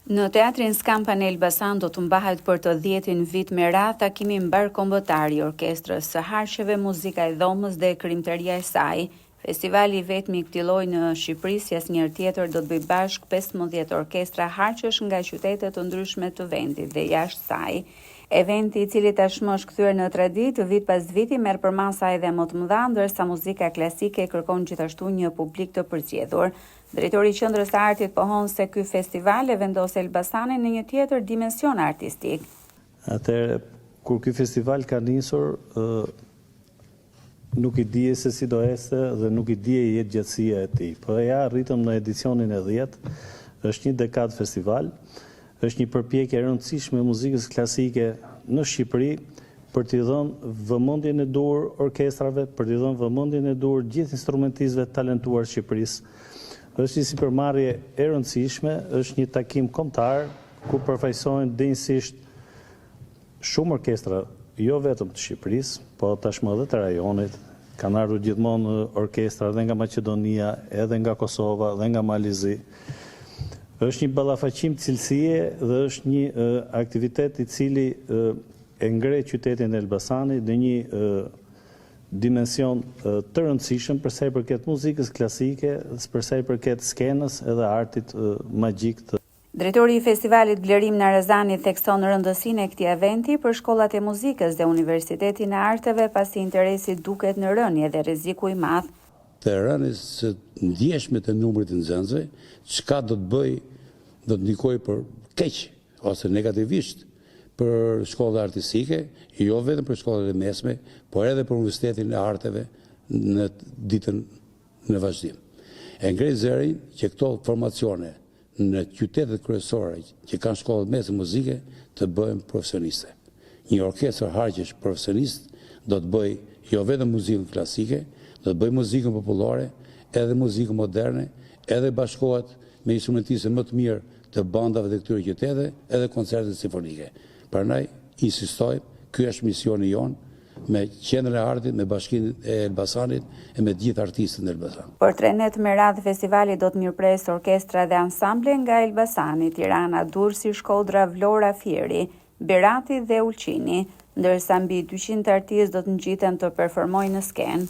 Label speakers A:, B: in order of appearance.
A: Në teatrin Skampan e Elbasan do të mbahet për të 10-in vit me radhë takimi mbarkombëtar i orkestrës së Harqeve, muzika e dhomës dhe krimtaria e saj. Festivali i vetmi i këtij lloji në Shqipëri, si asnjëherë tjetër, do të bëjë bashk 15 orkestra harqesh nga qytete të ndryshme të vendit dhe jashtë saj. Eventi, i cili tashmë është kthyer në traditë, vit pas viti merr përmasa edhe më të mëdha, ndërsa muzika klasike kërkon gjithashtu një publik të përzgjedhur. Drejtori i Qendrës së Artit pohon se ky festival e vendos Elbasanin në një tjetër dimension artistik.
B: Atëherë, kur ky festival ka nisur, nuk i dije se si do ecte dhe nuk i dije jetë gjatësia e tij. Po ja arritëm në edicionin e 10, është një dekadë festival, është një përpjekje e rëndësishme e muzikës klasike në Shqipëri për t'i dhënë vëmendjen e dur orkestrave, për t'i dhënë vëmendjen e dur gjithë instrumentistëve talentuar të Shqipërisë. Është një sipërmarrje e rëndësishme, është një takim kombëtar ku përfaqësohen dinjësisht shumë orkestra, jo vetëm të Shqipërisë, po tashmë edhe të rajonit. Kanë ardhur gjithmonë orkestra edhe nga Maqedonia, edhe nga Kosova, edhe nga Malizi. Është një ballafaqim cilësie dhe është një aktivitet i cili e ngre qytetin e Elbasanit në një dimension të rëndësishëm për sa i përket muzikës klasike, për sa i përket skenës edhe artit magjik të.
A: Drejtori i festivalit Blerim Narazani thekson rëndësinë e këtij eventi për shkollat e muzikës dhe Universitetin e Arteve, pasi interesi duket në rënje dhe rreziku i madh.
C: Të rënies së ndjeshme të numrit të nxënësve, çka do të bëj, do të ndikojë për keq ose negativisht për shkollat artistike, jo vetëm për shkollat e mesme, por edhe për Universitetin e Arteve në ditën në vazhdim. E ngrej zërin që këto formacione në qytetet kryesore që kanë shkollat mesme muzike të bëhen profesioniste. Një orkestër harqesh profesionist do të bëj jo vetëm muzikën klasike, do të bëj muzikën popullore, edhe muzikën moderne, edhe bashkohet me instrumentistë më të mirë të bandave të këtyre qyteteve, edhe koncerte simfonike. Prandaj insistojmë, ky është misioni jonë me Qendrën e Artit, me Bashkinë e Elbasanit e me gjithë artistët në Elbasan.
A: Për 3 net me radhë festivali do të mirëpresë orkestra dhe ansamble nga Elbasani, Tirana, Durrësi, Shkodra, Vlora, Fieri, Berati dhe Ulqini, ndërsa mbi 200 artistë do të ngjiten të performojnë në skenë.